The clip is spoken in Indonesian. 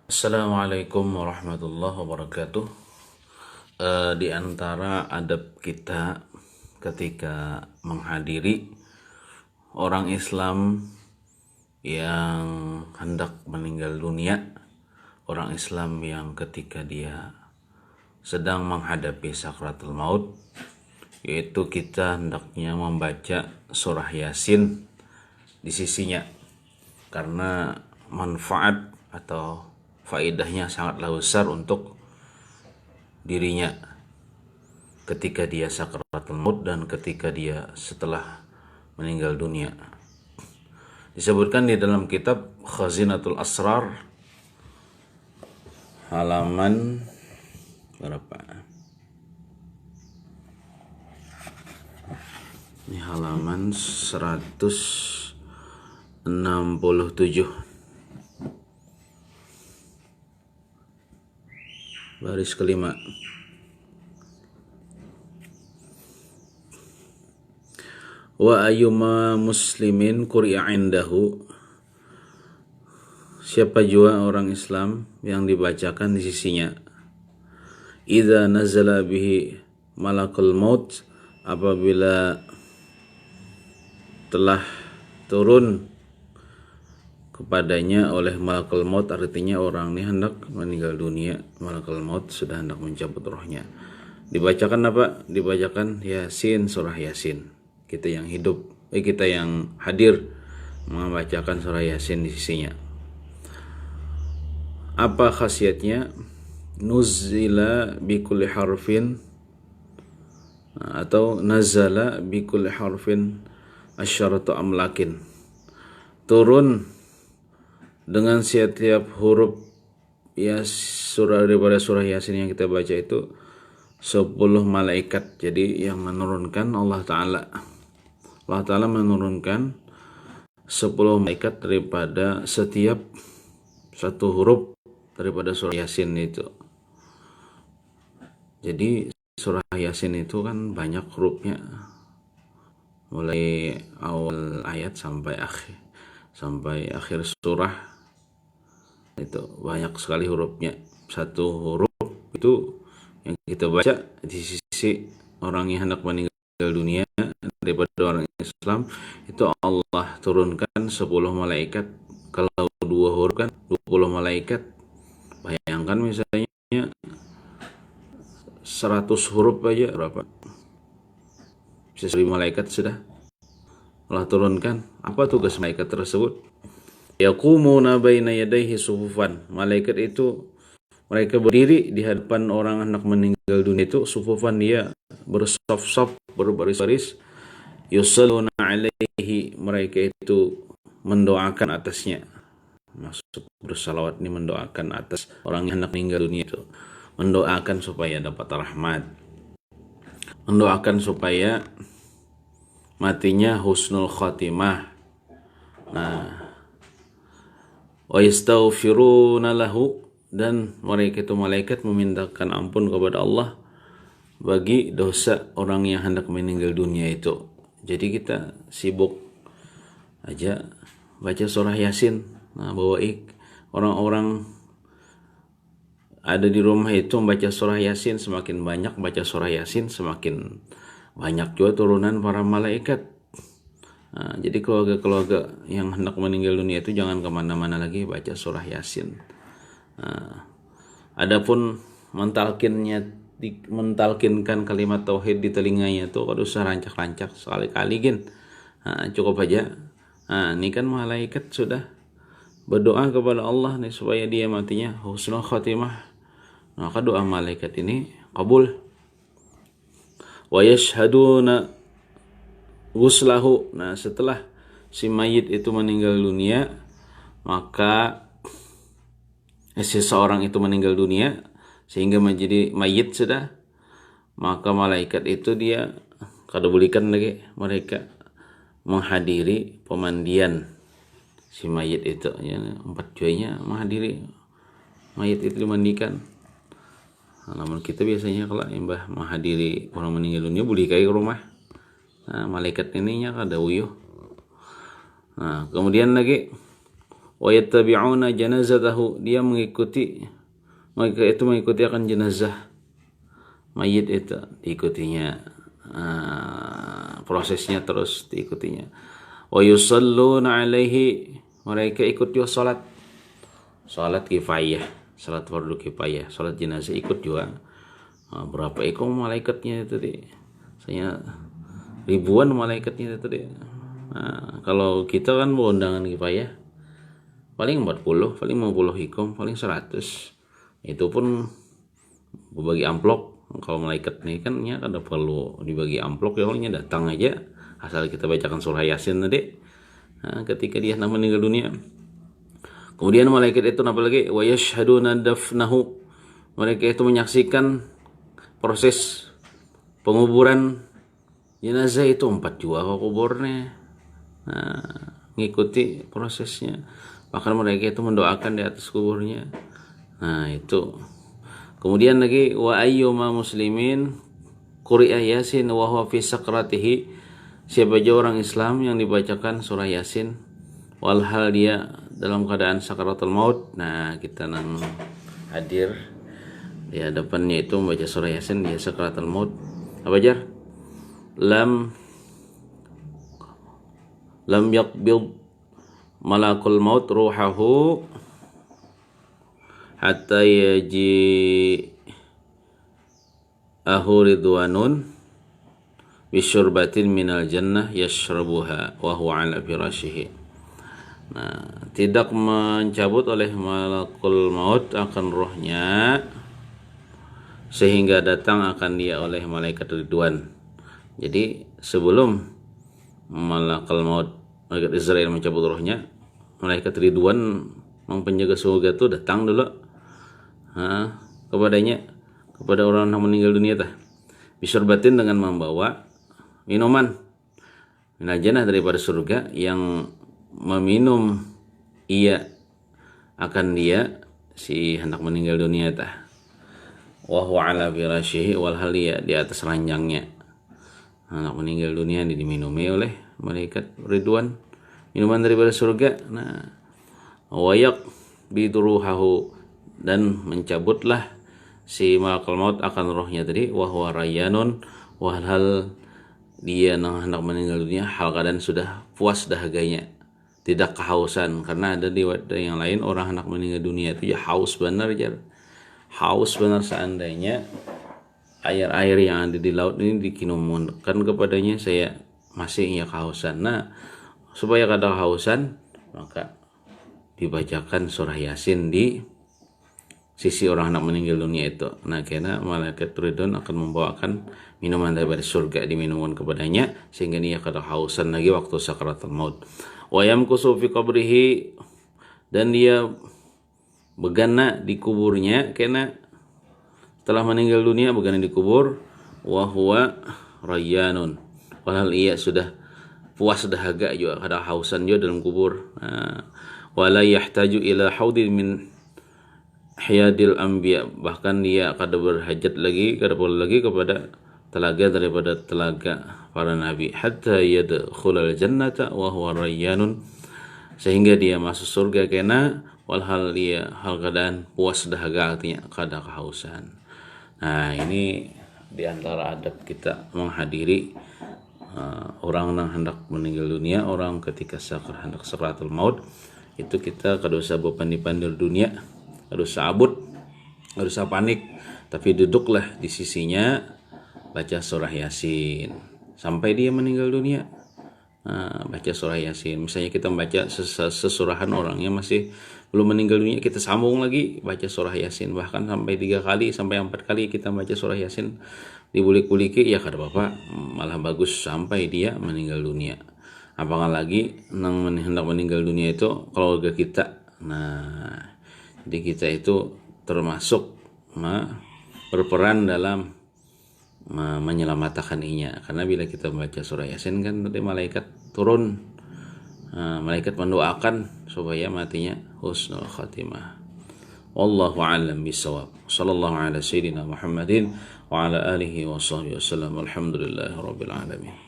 Assalamualaikum warahmatullahi wabarakatuh. Di antara adab kita ketika menghadiri orang Islam yang hendak meninggal dunia, orang Islam yang ketika dia sedang menghadapi sakratul maut, yaitu kita hendaknya membaca surah Yasin di sisinya, karena manfaat atau faedahnya sangatlah besar untuk dirinya ketika dia sakratul maut dan ketika dia setelah meninggal dunia. Disebutkan di dalam kitab Khazinatul Asrar halaman berapa? Ini halaman 167. Baris kelima. Wa ayyuma muslimin quri'a indahu, siapa jua orang Islam yang dibacakan di sisinya, idza nazala bihi malakul maut, apabila telah turun kepadanya oleh malakul maut, artinya orang ini hendak meninggal dunia, malakul maut sudah hendak mencabut rohnya. Dibacakan apa? Dibacakan Yasin, surah Yasin. Kita yang hidup, kita yang hadir membacakan surah Yasin di sisinya. Apa khasiatnya? Nuzila bikulli harfin, atau nazala bikulli harfin asyaratu amlakin. Turun dengan setiap huruf ya surah daripada surah Yasin yang kita baca itu 10 malaikat. Jadi yang menurunkan Allah Ta'ala menurunkan 10 malaikat daripada setiap satu huruf daripada surah Yasin itu. Jadi surah Yasin itu kan banyak hurufnya, mulai awal ayat sampai akhir surah itu banyak sekali hurufnya. Satu huruf itu yang kita baca di sisi orang yang hendak meninggal dunia daripada orang Islam itu Allah turunkan 10 malaikat. Kalau 2 huruf kan 20 malaikat. Bayangkan misalnya 100 huruf aja berapa? Bisa 1000 malaikat sudah Allah turunkan. Apa tugas malaikat tersebut? Yaqumuna baina yadayhi sufufan. Malaikat itu mereka berdiri di hadapan orang hendak meninggal dunia itu sufufan, dia bersaf-saf, berbaris-baris. Yusalluna alaihi, mereka itu mendoakan atasnya. Maksud bersalawat ini mendoakan atas orang yang hendak meninggal dunia itu, mendoakan supaya dapat rahmat, mendoakan supaya matinya husnul khatimah. Nah, wa yastaghfiruna lahu, dan mereka itu malaikat memintakan ampun kepada Allah bagi dosa orang yang hendak meninggal dunia itu. Jadi kita sibuk aja baca surah Yasin. Nah, orang-orang ada di rumah itu membaca surah Yasin, semakin banyak baca surah Yasin semakin banyak juga turunan para malaikat. Nah, jadi keluarga-keluarga yang hendak meninggal dunia itu jangan kemana-mana lagi, baca surah Yasin. Nah, adapun mentalkinkan kalimat tauhid di telinganya itu kalau usah rancak-rancak sekali-kali gin. Nah, cukup aja. Nah, ini kan malaikat sudah berdoa kepada Allah nih supaya dia matinya husnul khatimah. Maka doa malaikat ini kabul. Wa yashhaduna ghuslahu. Nah, setelah si mayit itu meninggal dunia, maka seseorang itu meninggal dunia sehingga menjadi mayit sudah, maka malaikat itu dia kada belikan lagi mereka menghadiri pemandian si mayit itu ya, 4 juanya menghadiri mayit itu dimandikan. Namun kita biasanya kalau imbah menghadiri orang meninggal dunia boleh ke rumah. Nah, malaikat ininya kada uyuh. Nah, kemudian lagi wa yattabi'una janazatahu, dia mengikuti akan jenazah mayit itu, diikutinya, prosesnya terus diikutinya. Wa yusalluna alaihi, mereka ikut juga salat kifayah, salat fardu kifayah, salat jenazah ikut juga. Berapa ekor malaikatnya itu tadi? Saya ribuan malaikatnya itu tadi. Kalau kita kan undangan kifayah paling 40, paling 50 hikom, paling 100. Itu pun berbagi amplop. Kalau malaikat nih kan ya ada perlu dibagi amplop, ya orangnya datang aja asal kita bacakan surah Yasin tadi. Ketika dia meninggal dunia. Kemudian malaikat itu apa lagi? Wa yashhaduna dafnahu. Mereka itu menyaksikan proses penguburan jenazah itu, 4 juga kuburnya. Ngikuti prosesnya. Bahkan mereka itu mendoakan di atas kuburnya. Itu. Kemudian lagi wa ayyuma muslimin quri'a yasin wa huwa fi sakratihi, siapa aja orang Islam yang dibacakan surah Yasin walhal dia dalam keadaan sakaratul maut. Kita nang hadir di hadapannya itu membaca surah Yasin dia sakaratul maut. Apa jar? Lam yaqbid malakul maut ruhahu hatta yaji ridwanun bisyurbatin minal jannah yashrabuha wa huwa ala firashihi. Tidak mencabut oleh malakul maut akan rohnya sehingga datang akan dia oleh malaikat ridwan. Jadi sebelum malakul maut, malaikat Israel mencabut rohnya, malaikat ridwan yang penjaga surga itu datang dulu kepada orang yang meninggal dunia bisyurbatin, dengan membawa minuman minal jannah daripada surga, yang meminum akan dia si hendak meninggal dunia wa huwa ala firashihi, walhal dia di atas ranjangnya. Hendak meninggal dunia diminumi oleh malaikat ridwan minuman daripada surga. Wayak biduruhahu, dan mencabutlah si malakul maut akan rohnya tadi, wa huwa rayyanun, walhal dia hendak meninggal dunia hal keadaan sudah puas dahaganya, tidak kehausan. Karena ada di yang lain orang hendak meninggal dunia itu ya haus benar, seandainya air-air yang ada di laut ini dikinumunkan kepadanya, saya masih kehausan. Supaya kada kehausan, maka dibacakan surah Yasin di sisi orang hendak meninggal dunia itu. Karena malaikat ridwan akan membawakan minuman daripada surga, diminumkan kepadanya sehingga dia kada hausan lagi waktu sakaratul maut. Wa yamkusu fi qabrihi, dan dia begana di kuburnya, karena setelah meninggal dunia begana di kubur. Wa huwa rayyanun, padahal ia sudah puas dahaga juga, kada hausan juga dalam kubur. Wala yahtaju ila haudin min hiyadil anbiya, bahkan dia kada berhajat lagi, kada perlu lagi kepada telaga daripada telaga para nabi. Hatta yadkhulal jannata wa huwa rayyanun, sehingga dia masuk surga kena walhal dia hal keadaan puas dahaga, artinya kada kehausan. Ini di antara adab kita menghadiri orang yang hendak meninggal dunia, orang ketika hendak sakaratul maut itu kita kada usah berpandi-pandir dunia, kada usah abut, kada usah panik, tapi duduklah di sisinya, baca surah Yasin sampai dia meninggal dunia. Baca surah Yasin. Misalnya kita membaca sesurahan orang yang masih belum meninggal dunia, kita sambung lagi baca surah Yasin, bahkan sampai 3 kali sampai 4 kali kita baca surah Yasin, dibulik-buliki ya kada apa-apa, malah bagus sampai dia meninggal dunia. Apalagi yang hendak meninggal dunia itu keluarga kita. Jadi kita itu termasuk berperan dalam menyelamatkan inya. Karena bila kita membaca surah Yasin kan nanti malaikat turun, malaikat mendoakan supaya matinya husnul khatimah. Wallahu a'lam bishawab. Sallallahu ala sayyidina Muhammadin wa ala alihi wa sahbihi wasallam. Alhamdulillahirabbil alamin.